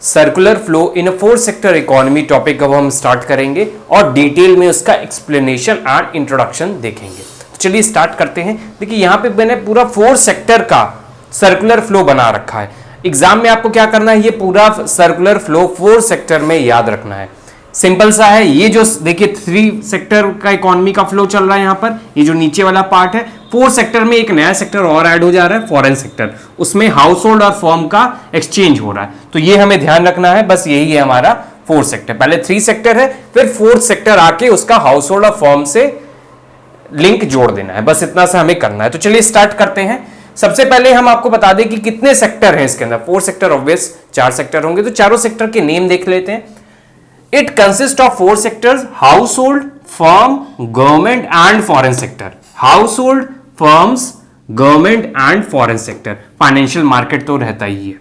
Circular flow in a four sector economy topic अब हम start करेंगे और डिटेल में उसका एक्सप्लेनेशन एंड इंट्रोडक्शन देखेंगे। तो चलिए स्टार्ट करते हैं। देखिए यहाँ पे मैंने पूरा फोर सेक्टर का सर्कुलर फ्लो बना रखा है। एग्जाम में आपको क्या करना है, ये पूरा सर्कुलर फ्लो फोर सेक्टर में याद रखना है। सिंपल सा है। ये जो देखिए थ्री सेक्टर का इकोनॉमी का फ्लो चल रहा है, यहाँ पर ये जो नीचे वाला पार्ट है, फोर सेक्टर में एक नया सेक्टर और ऐड हो जा रहा है, फॉरेन सेक्टर। उसमें हाउस होल्ड और फर्म का एक्सचेंज हो रहा है। तो ये हमें ध्यान रखना है, बस यही है हमारा फोर्थ सेक्टर। पहले थ्री सेक्टर है, फिर फोर्थ सेक्टर आके उसका हाउस होल्ड और फर्म से लिंक जोड़ देना है, बस इतना सा हमें करना है। तो चलिए स्टार्ट करते हैं। सबसे पहले हम आपको बता दें कि कितने सेक्टर हैं इसके अंदर। फोर सेक्टर ऑब्वियस चार सेक्टर होंगे, तो चारों सेक्टर के नेम देख लेते हैं। It consists of four sectors: household, firm, government and foreign sector. Household, firms, government and foreign sector. Financial market तो रहता ही है।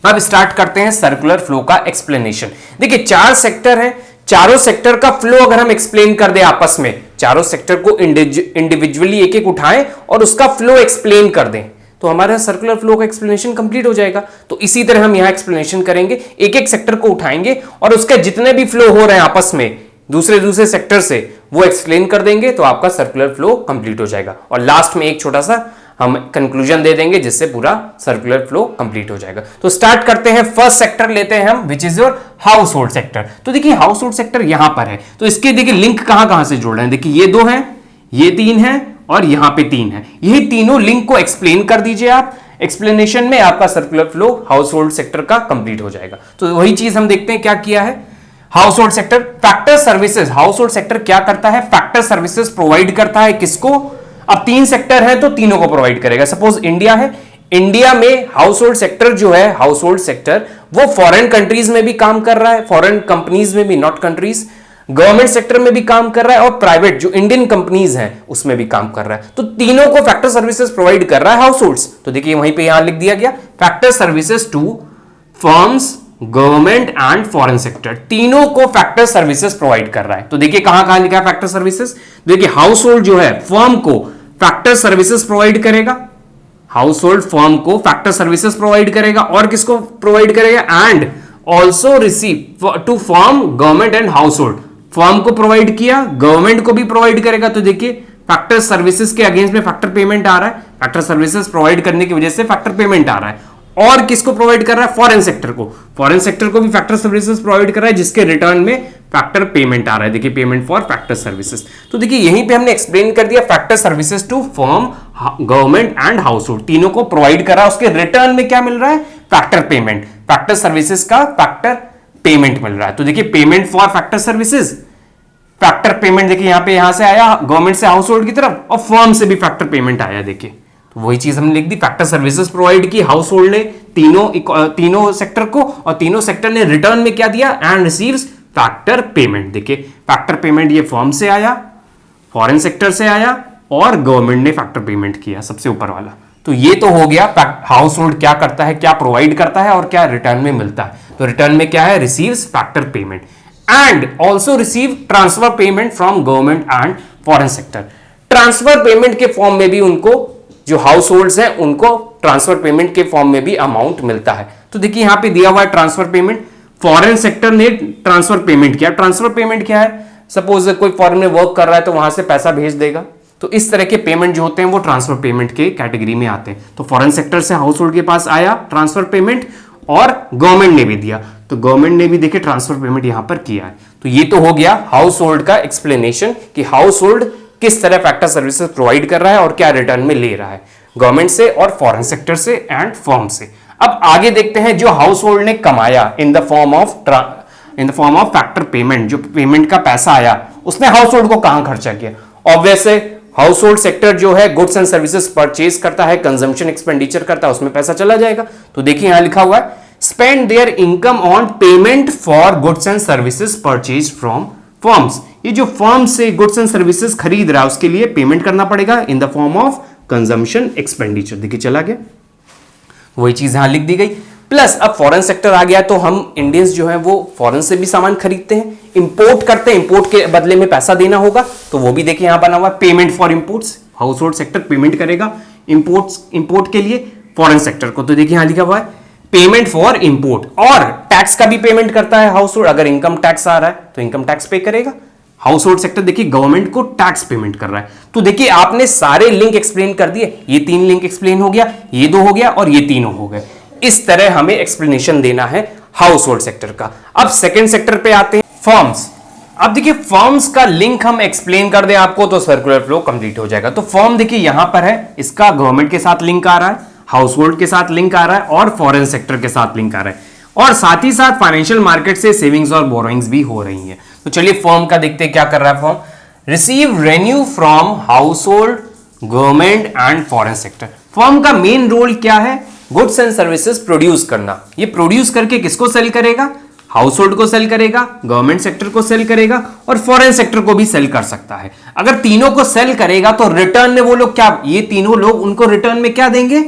अब स्टार्ट करते हैं सर्कुलर फ्लो का एक्सप्लेनेशन। देखिए चार सेक्टर है, चारों सेक्टर का फ्लो अगर हम एक्सप्लेन कर दे आपस में, चारों सेक्टर को इंडिविजुअली एक एक उठाएं और उसका फ्लो एक्सप्लेन कर दें, तो हमारा सर्कुलर फ्लो का एक्सप्लेनेशन कंप्लीट हो जाएगा। तो इसी तरह हम यहां एक्सप्लेनेशन करेंगे, एक एक सेक्टर को उठाएंगे और उसके जितने भी फ्लो हो रहे हैं आपस में दूसरे सेक्टर से, वो एक्सप्लेन कर देंगे, तो आपका सर्कुलर फ्लो कंप्लीट हो जाएगा। और लास्ट में एक छोटा सा हम कंक्लूजन दे देंगे, जिससे पूरा सर्कुलर फ्लो कंप्लीट हो जाएगा। तो स्टार्ट करते हैं। फर्स्ट सेक्टर लेते हैं हम, which is your house hold sector. तो देखिए हाउस होल्ड सेक्टर यहां पर है, तो इसके देखिए लिंक कहां कहां से जोड़ रहे हैं। देखिए ये दो हैं, ये तीन है और यहां पे तीन है। यही तीनों लिंक को एक्सप्लेन कर दीजिए आप। एक्सप्लेनेशन में आपका circular flow house hold sector का कंप्लीट हो जाएगा। तो वही चीज हम देखते हैं क्या किया है। House hold sector factor services, house hold sector क्या करता है, फैक्टर सर्विसेज प्रोवाइड करता है। किसको? अब तीन सेक्टर है तो तीनों को प्रोवाइड करेगा। सपोज इंडिया है, इंडिया में हाउस होल्ड सेक्टर जो है, हाउस होल्ड सेक्टर वो फॉरेन कंट्रीज में भी काम कर रहा है, फॉरेन कंपनीज में भी, नॉट कंट्रीज। गवर्नमेंट सेक्टर में भी काम कर रहा है और प्राइवेट जो इंडियन कंपनीज हैं उसमें भी काम कर रहा है। तो तीनों को फैक्टर सर्विसेज प्रोवाइड कर रहा है हाउस होल्ड्स। तो देखिए वहीं पे यहां लिख दिया गया, factor services to firms, government and foreign sector. तीनों को फैक्टर सर्विसेज प्रोवाइड कर रहा है। तो देखिए कहां कहां लिखा है फैक्टर सर्विसेज। देखिए हाउस होल्ड जो है फर्म को फैक्टर सर्विसेज प्रोवाइड करेगा, हाउस होल्ड फर्म को फैक्टर सर्विसेज प्रोवाइड करेगा, और किसको प्रोवाइड करेगा, and also receive to firm, government and household. Firm को प्रोवाइड किया, गवर्नमेंट को भी प्रोवाइड करेगा। तो देखिए फैक्टर सर्विसेज के अगेंस्ट में फैक्टर पेमेंट आ रहा है, फैक्टर सर्विसेज प्रोवाइड करने की वजह से फैक्टर पेमेंट आ रहा है। और किसको प्रोवाइड कर रहा है, फॉरेन सेक्टर को। फॉरेन सेक्टर को भी फैक्टर सर्विसेज प्रोवाइड कर रहा है, जिसके रिटर्न में फैक्टर पेमेंट आ रहा है। देखिए पेमेंट फॉर फैक्टर सर्विसेज। तो देखिए यहीं पे हमने एक्सप्लेन कर दिया, factor services to firm, government and household, तीनों को प्रोवाइड कर रहा है। उसके रिटर्न में क्या मिल रहा है, फैक्टर पेमेंट, फैक्टर सर्विसेज का फैक्टर पेमेंट मिल रहा है। तो देखिए payment for factor services, factor payment देखिए यहां पे, यहां से आया गवर्नमेंट से हाउस होल्ड की तरफ, और फर्म से भी फैक्टर पेमेंट आया। देखिए तो वही चीज हमने लिख दी, फैक्टर सर्विसेज प्रोवाइड की हाउस होल्ड ने तीनों सेक्टर को, और तीनों सेक्टर ने रिटर्न में क्या दिया, एंड रिसीव्स फैक्टर पेमेंट। देखिए फैक्टर पेमेंट ये फर्म से आया, फॉरेन सेक्टर से आया, और गवर्नमेंट ने फैक्टर पेमेंट किया सबसे ऊपर वाला। तो ये तो हो गया हाउस होल्ड क्या करता है, क्या प्रोवाइड करता है और क्या रिटर्न में मिलता है। तो रिटर्न में क्या है, receives factor payment and also receive transfer payment from government and foreign sector. Transfer payment के फॉर्म में भी उनको, जो हाउस होल्ड्स हैं उनको ट्रांसफर पेमेंट के फॉर्म में भी अमाउंट मिलता है। तो देखिए यहां पे दिया हुआ है ट्रांसफर पेमेंट, फॉरेन सेक्टर ने ट्रांसफर पेमेंट किया। ट्रांसफर पेमेंट क्या है, सपोज कोई फॉरेन में वर्क कर रहा है तो वहां से पैसा भेज देगा। तो इस तरह के पेमेंट जो होते हैं वो ट्रांसफर पेमेंट के कैटेगरी में आते हैं। तो फॉरेन सेक्टर से हाउस होल्ड के पास आया ट्रांसफर पेमेंट, और गवर्नमेंट ने भी दिया, तो गवर्नमेंट ने भी देखिए ट्रांसफर पेमेंट यहां पर किया है। तो ये तो हो गया हाउस होल्ड का एक्सप्लेनेशन कि हाउस होल्ड किस तरह फैक्टर सर्विसेज प्रोवाइड कर रहा है और क्या रिटर्न में ले रहा है, गवर्नमेंट से और फॉरेन सेक्टर से एंड फर्म से। अब आगे देखते हैं जो हाउस होल्ड ने कमाया इन the form of factor payment, जो पेमेंट का पैसा आया उसने हाउस होल्ड को कहां खर्चा किया। ऑब्वियस है हाउस होल्ड सेक्टर जो है गुड्स एंड सर्विसेज परचेज करता है, कंजम्पशन एक्सपेंडिचर करता है, उसमें पैसा चला जाएगा। तो देखिए यहां लिखा हुआ है, spend there income on payment for goods and services purchase from firms. ये जो फर्म से गुड्स एंड सर्विसेज खरीद रहा है उसके लिए पेमेंट करना पड़ेगा इन the form of consumption expenditure. देखिए चला गया, वही चीज यहां लिख दी गई। प्लस अब फॉरेन सेक्टर आ गया, तो हम इंडियंस जो है वो फॉरेन से भी सामान खरीदते हैं, इंपोर्ट करते हैं, इंपोर्ट के बदले में पैसा देना होगा। तो वो भी देखिए यहां बना हुआ है, payment for imports. House hold sector payment करेगा इंपोर्ट के लिए फॉरेन सेक्टर को। तो देखिए यहां लिखा हुआ है पेमेंट फॉर इंपोर्ट, और टैक्स का भी पेमेंट करता है हाउस होल्ड। अगर इनकम टैक्स आ रहा है तो इनकम टैक्स पे करेगा। हाउस होल्ड सेक्टर देखिए गवर्नमेंट को टैक्स पेमेंट कर रहा है। तो देखिए आपने सारे लिंक एक्सप्लेन कर दिए, ये 3 लिंक एक्सप्लेन हो गया, ये 2 हो गया और ये तीनों हो गए। इस तरह हमें एक्सप्लेनेशन देना है हाउस होल्ड सेक्टर का। अब सेकेंड सेक्टर पे आते हैं, फर्म्स। अब देखिए फर्म्स का लिंक हम एक्सप्लेन कर दें आपको तो सर्कुलर फ्लो कंप्लीट हो जाएगा। तो फर्म देखिए यहां पर है, इसका गवर्नमेंट के साथ लिंक आ रहा है, हाउस होल्ड के साथ लिंक आ रहा है और फॉरेन सेक्टर के साथ लिंक आ रहा है, और साथ ही साथ फाइनेंशियल मार्केट से सेविंग्स और बोरोइंग्स भी हो रही हैं। तो चलिए फर्म का देखते हैं क्या कर रहा है firm. Receive renew from house hold, government and foreign sector. Firm का मेन रोल क्या है? गुड्स एंड सर्विसेज प्रोड्यूस करना। ये प्रोड्यूस करके किसको सेल करेगा? हाउस होल्ड को सेल करेगा, गवर्नमेंट सेक्टर को सेल करेगा और फॉरेन सेक्टर को भी सेल कर सकता है। अगर तीनों को सेल करेगा तो रिटर्न में वो लोग क्या, ये तीनों लोग उनको रिटर्न में क्या देंगे?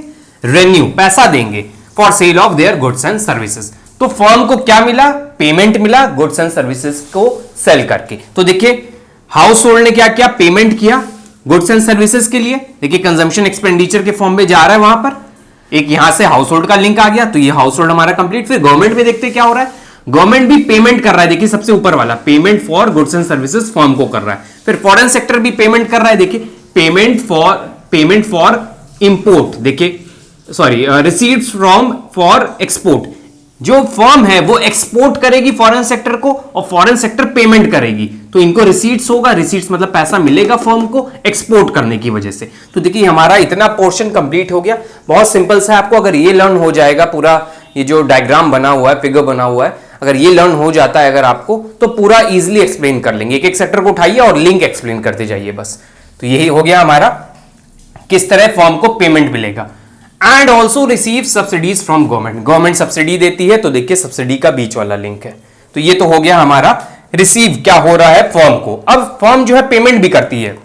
रेन्यू, पैसा देंगे for sale of their goods and services. तो फर्म को क्या मिला? पेमेंट मिला गुड्स एंड सर्विसेज को सेल करके। तो देखिए हाउस होल्ड ने क्या किया? पेमेंट किया गुड्स एंड सर्विसेज के लिए। देखिए कंजम्पशन एक्सपेंडिचर के फॉर्म में जा रहा है, वहां पर एक यहां से हाउस होल्ड का लिंक आ गया, तो ये हाउस होल्ड हमारा कंप्लीट। फिर गवर्नमेंट में देखते क्या हो रहा है, गवर्नमेंट भी पेमेंट कर रहा है। देखिए सबसे ऊपर वाला payment for goods and services firm को कर रहा है। फिर फॉरेन सेक्टर भी पेमेंट कर रहा है। देखिए पेमेंट फॉर इंपोर्ट, देखिए sorry receipts from for export. जो फर्म है वो एक्सपोर्ट करेगी फॉरेन सेक्टर को और फॉरेन सेक्टर पेमेंट करेगी, तो इनको रिसीट्स होगा। रिसीट्स मतलब पैसा मिलेगा फर्म को एक्सपोर्ट करने की वजह से। तो देखिए हमारा इतना पोर्शन कंप्लीट हो गया। बहुत सिंपल सा है, आपको अगर ये लर्न हो जाएगा, पूरा ये जो डायग्राम बना हुआ है, फिगर बना हुआ है, अगर ये लर्न हो जाता है अगर आपको, तो पूरा इजीली एक्सप्लेन कर लेंगे। एक एक सेक्टर को उठाइए और लिंक एक्सप्लेन करते जाइए बस। तो यही हो गया हमारा, किस तरह फर्म को पेमेंट मिलेगा। And also receive subsidies from government. Government subsidy देती है, तो देखिए सब्सिडी का बीच वाला लिंक है। तो ये तो हो गया हमारा रिसीव क्या हो रहा है फर्म को। अब फर्म जो है पेमेंट भी करती है।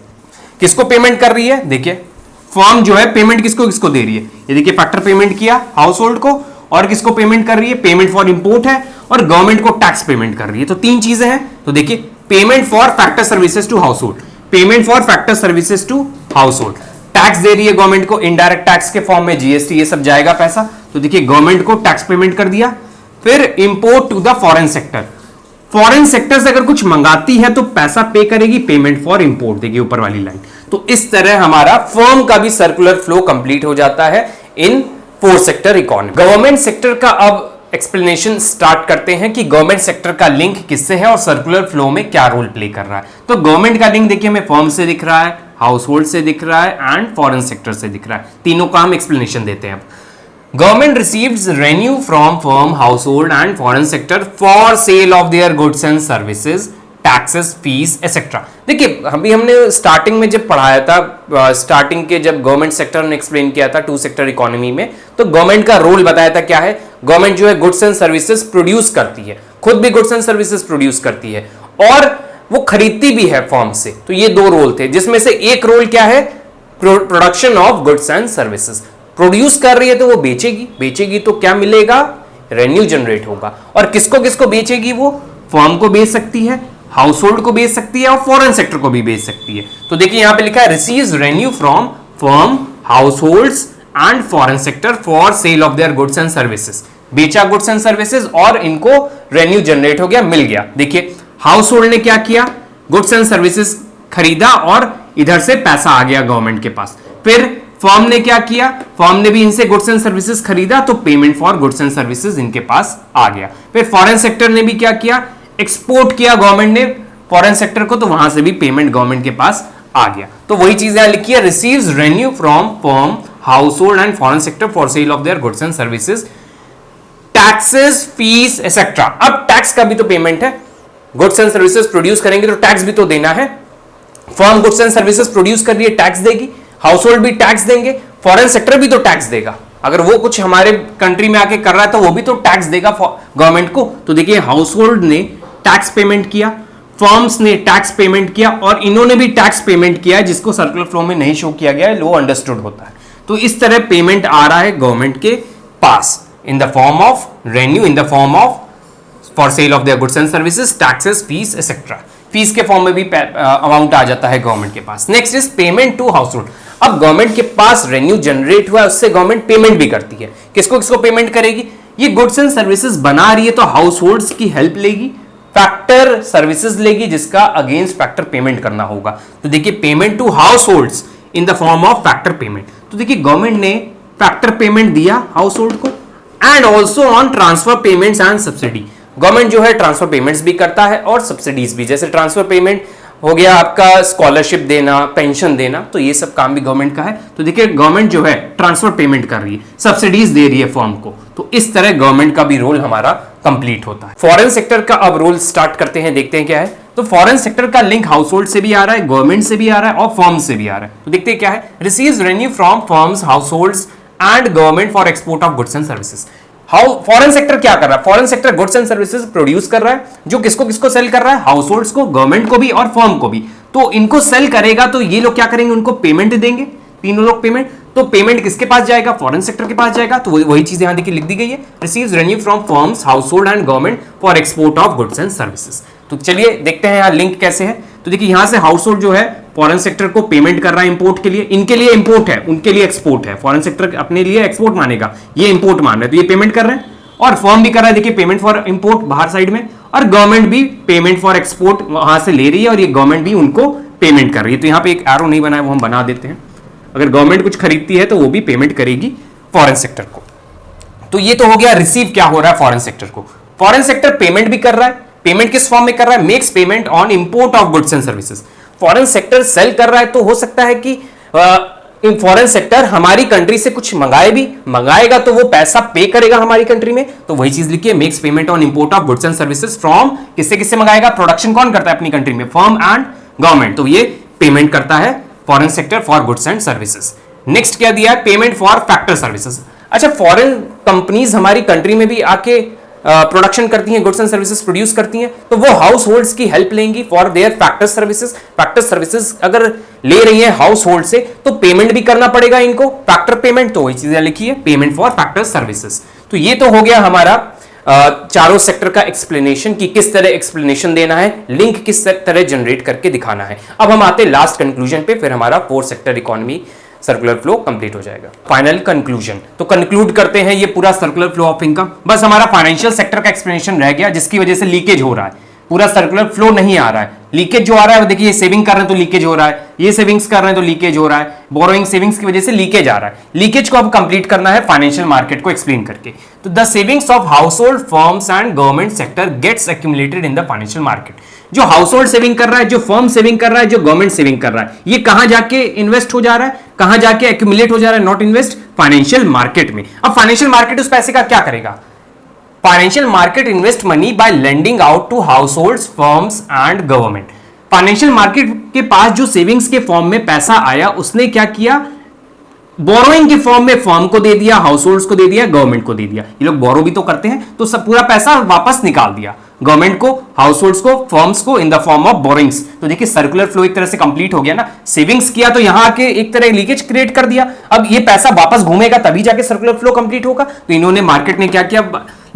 किसको पेमेंट कर रही है? देखिए फर्म जो है पेमेंट किसको किसको दे रही है। ये देखिए फैक्टर पेमेंट किया हाउस होल्ड को, और किसको पेमेंट कर रही है? पेमेंट फॉर इंपोर्ट है, और गवर्नमेंट को टैक्स पेमेंट कर रही है। तो 3 चीजें हैं। तो देखिए payment for factor services to household, payment for factor services to household, tax दे रही है गवर्नमेंट को, इनडायरेक्ट टैक्स के फॉर्म में जीएसटी ये सब जाएगा पैसा। तो देखिए गवर्नमेंट को टैक्स पेमेंट कर दिया। फिर import to the foreign sector, foreign sector से अगर कुछ मंगाती है तो पैसा पे करेगी, पेमेंट फॉर इंपोर्ट, देखिए ऊपर वाली लाइन। तो इस तरह हमारा फर्म का भी सर्कुलर फ्लो कंप्लीट हो जाता है इन 4 सेक्टर इकोनॉमी। गवर्नमेंट सेक्टर का अब एक्सप्लेनेशन स्टार्ट करते हैं कि गवर्नमेंट सेक्टर का लिंक किससे है और सर्कुलर फ्लो में क्या रोल प्ले कर रहा है। तो गवर्नमेंट का लिंक देखिए हमें फर्म से दिख रहा है, हाउस होल्ड से दिख रहा है एंड फॉरेन सेक्टर से दिख रहा है। तीनों का हम एक्सप्लेनेशन देते हैं। अब government receives renew from firm, house hold and foreign sector for sale of their goods and services, taxes, fees etcetera. देखिए अभी हमने स्टार्टिंग में जब पढ़ाया था, स्टार्टिंग के जब गवर्नमेंट सेक्टर ने एक्सप्लेन किया था 2 सेक्टर इकोनॉमी में, तो गवर्नमेंट का रोल बताया था क्या है। गवर्नमेंट जो है गुड्स एंड सर्विसेज प्रोड्यूस करती है, खुद भी गुड्स एंड सर्विसेज प्रोड्यूस करती है और वो खरीदती भी है फर्म से। तो ये 2 रोल थे, जिसमें से एक रोल क्या है? Production of goods and services. Produce कर रही है तो वो बेचेगी तो क्या मिलेगा? रेवेन्यू जनरेट होगा। और किसको किसको बेचेगी? वो फर्म को बेच सकती है, हाउस होल्ड को बेच सकती है और फॉरेन सेक्टर को भी बेच सकती है। तो देखिए यहां पे लिखा है receives revenue from firm, house holds and foreign sector for sale of their goods and services. बेचा गुड्स एंड सर्विसेज और इनको रेवेन्यू जनरेट हो गया, मिल गया। देखिए हाउस होल्ड ने क्या किया? गुड्स एंड सर्विसेज खरीदा और इधर से पैसा आ गया गवर्नमेंट के पास। फिर फर्म ने क्या किया? फर्म ने भी इनसे गुड्स एंड सर्विसेज खरीदा, तो payment for goods and services इनके पास आ गया। फिर फॉरेन सेक्टर ने भी क्या किया? एक्सपोर्ट किया गवर्नमेंट ने फॉरेन सेक्टर को, तो वहां से भी पेमेंट गवर्नमेंट के पास आ गया। तो वही चीज यहां लिखी है, receives revenue from firm, house hold and foreign sector for sale of their goods and services, taxes, fees etcetera. अब टैक्स का भी तो पेमेंट है, गुड्स एंड सर्विसेज प्रोड्यूस करेंगे तो टैक्स भी तो देना है। Firm goods and services produce कर रही है, टैक्स देगी, हाउस होल्ड भी टैक्स देंगे, फॉरेन सेक्टर भी तो टैक्स देगा। अगर वो कुछ हमारे कंट्री में आके कर रहा है तो वो भी तो टैक्स देगा गवर्नमेंट को। तो देखिए हाउस होल्ड ने टैक्स पेमेंट किया, फर्म्स ने टैक्स पेमेंट किया और इन्होंने भी टैक्स पेमेंट किया है, जिसको सर्कुलर फ्लो में नहीं शो किया गया है, लो अंडरस्टूड होता है। तो इस तरह पेमेंट आ रहा है गवर्नमेंट के पास in the form of revenue, in the form of for sale of their goods and services, taxes, fees etcetera. Fees के फॉर्म में भी अमाउंट आ जाता है गवर्नमेंट के पास। Next is payment to household. अब गवर्नमेंट के पास रेवेन्यू जनरेट हुआ है, उससे गवर्नमेंट पेमेंट भी करती है। किसको किसको पेमेंट करेगी? ये गुड्स एंड सर्विसेज बना रही है तो हाउस होल्ड्स की हेल्प लेगी, फैक्टर सर्विसेज लेगी जिसका अगेंस्ट फैक्टर पेमेंट करना होगा। तो देखिए payment to households in the form of factor payment. तो देखिए गवर्नमेंट ने फैक्टर पेमेंट दिया हाउस होल्ड को and also on transfer payments and subsidy. Government जो है ट्रांसफर पेमेंट्स भी करता है और सब्सिडीज भी, जैसे ट्रांसफर पेमेंट हो गया आपका स्कॉलरशिप देना, पेंशन देना, तो ये सब काम भी गवर्नमेंट का है। तो देखिए गवर्नमेंट जो है ट्रांसफर पेमेंट कर रही है, सब्सिडीज दे रही है फर्म को, तो इस तरह गवर्नमेंट का भी रोल हमारा कंप्लीट होता है। फॉरेन सेक्टर का अब रोल स्टार्ट करते हैं, देखते हैं क्या है। तो फॉरेन सेक्टर का लिंक हाउस होल्ड से भी आ रहा है, गवर्नमेंट से भी आ रहा है और फर्म से भी आ रहा है। तो देखते हैं क्या है। Receives revenue from firms, house holds and government for export of goods and services. Foreign sector क्या कर रहा है? Foreign sector goods and services produce कर रहा है, जो किसको किसको सेल कर रहा है? हाउस होल्ड्स को, गवर्नमेंट को भी और फर्म को भी। तो इनको सेल करेगा तो ये लोग क्या करेंगे? उनको पेमेंट देंगे, तीनों लोग पेमेंट। तो पेमेंट किसके पास जाएगा? फॉरेन सेक्टर के पास जाएगा। तो वही चीज यहां देखिए लिख दी गई है, receives revenue from firms, house hold and government for export of goods and services. तो चलिए देखते हैं यहां लिंक कैसे है। तो देखिए यहां से हाउस होल्ड जो है फॉरेन सेक्टर को पेमेंट कर रहा है इंपोर्ट के लिए, इनके लिए इंपोर्ट है, उनके लिए एक्सपोर्ट है। फॉरेन सेक्टर अपने लिए एक्सपोर्ट मानेगा, ये इंपोर्ट मान रहे हैं, तो ये पेमेंट कर रहे हैं। और फर्म भी कर रहा है, देखिए पेमेंट फॉर इंपोर्ट बाहर साइड में, और गवर्नमेंट भी पेमेंट फॉर एक्सपोर्ट वहां से ले रही है और ये गवर्नमेंट भी उनको पेमेंट कर रही है। तो यहां पे एक एरो नहीं बना है, वो हम बना देते हैं। अगर गवर्नमेंट कुछ खरीदती है तो वो भी पेमेंट करेगी फॉरेन सेक्टर को। तो ये तो हो गया रिसीव क्या हो रहा है फॉरेन सेक्टर को। फॉरेन सेक्टर पेमेंट भी कर रहा है, पेमेंट किस फॉर्म में कर रहा है? Makes payment on import of goods and services. Foreign sector sell कर रहा है तो हो सकता है कि फॉरेन सेक्टर हमारी कंट्री से कुछ मंगाए भी, मंगाएगा तो वो पैसा पे करेगा हमारी कंट्री में, तो वही चीज लिखिए, makes payment on import of goods and services from, किससे किससे मंगाएगा? प्रोडक्शन कौन करता है अपनी कंट्री में? Firm and government. तो ये पेमेंट करता है foreign sector for goods and services. Next क्या दिया है? Payment for factor services. अच्छा, फॉरेन कंपनीज हमारी कंट्री में भी आके प्रोडक्शन करती हैं, गुड्स एंड सर्विसेज प्रोड्यूस करती हैं, तो वो हाउस होल्ड्स की हेल्प लेंगी for their factor services. Factor services अगर ले रही है हाउस होल्ड से तो पेमेंट भी करना पड़ेगा इनको, फैक्टर पेमेंट। तो वही चीजें लिखी है, पेमेंट फॉर फैक्टर सर्विसेज। तो ये तो हो गया हमारा चारों सेक्टर का एक्सप्लेनेशन कि किस तरह एक्सप्लेनेशन देना है, लिंक किस तरह जनरेट करके दिखाना है। अब हम आते हैं लास्ट कंक्लूजन पे, फिर हमारा 4 sector economy circular flow complete हो जाएगा। फाइनल कंक्लूजन, तो कंक्लूड करते हैं ये पूरा सर्कुलर फ्लो ऑफ इनकम। बस हमारा फाइनेंशियल सेक्टर का एक्सप्लेनेशन रह गया, जिसकी वजह से लीकेज हो रहा है, पूरा सर्कुलर फ्लो नहीं आ रहा है। लीकेज जो आ रहा है, देखिए ये सेविंग कर रहे हैं तो लीकेज हो रहा है, ये सेविंग्स कर रहे हैं तो लीकेज हो रहा है, बोरोइंग सेविंग्स की वजह से लीकेज आ रहा है। लीकेज को अब कंप्लीट करना है फाइनेंशियल मार्केट को एक्सप्लेन करके। तो the savings of household, firms and government sector gets accumulated in the financial market. जो हाउस होल्ड सेविंग कर रहा है, जो फर्म सेविंग कर रहा है, जो गवर्नमेंट सेविंग कर रहा है, ये कहां जाके इन्वेस्ट हो जा रहा है, कहां जाके एक्यूमुलेट हो जा रहा है? नॉट इन्वेस्ट, फाइनेंशियल मार्केट में। अब फाइनेंशियल मार्केट उस पैसे का क्या करेगा? Financial market invest money by lending out to households, firms and government. Financial market के पास जो सेविंग्स के फॉर्म में पैसा आया, उसने क्या किया? बोरोइंग के फॉर्म में फर्म को दे दिया, हाउस होल्ड्स को दे दिया, गवर्नमेंट को दे दिया। ये लोग बोरो भी तो करते हैं, तो सब पूरा पैसा वापस निकाल दिया गवर्नमेंट को, हाउस होल्ड्स को, फर्म्स को इन द फॉर्म ऑफ बोरिंग्स। तो देखिए सर्कुलर फ्लो एक तरह से कंप्लीट हो गया ना। सेविंग्स किया तो यहां आके एक तरह लीकेज क्रिएट कर दिया, अब ये पैसा वापस घूमेगा तभी जाके सर्कुलर फ्लो कंप्लीट होगा। तो इन्होंने मार्केट ने क्या किया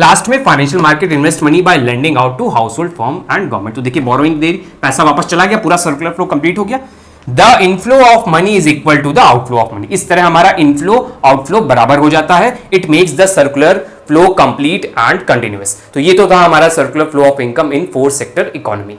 लास्ट में? Financial market invest money by lending out to household, firm and government. तो देखिए बोरोइंग दे, पैसा वापस चला गया, पूरा सर्कुलर फ्लो कंप्लीट हो गया। The inflow of money is equal to the outflow of money. इस तरह हमारा इनफ्लो आउटफ्लो बराबर हो जाता है। It makes the circular flow complete and continuous. तो ये तो था हमारा circular flow of income in 4 sector economy.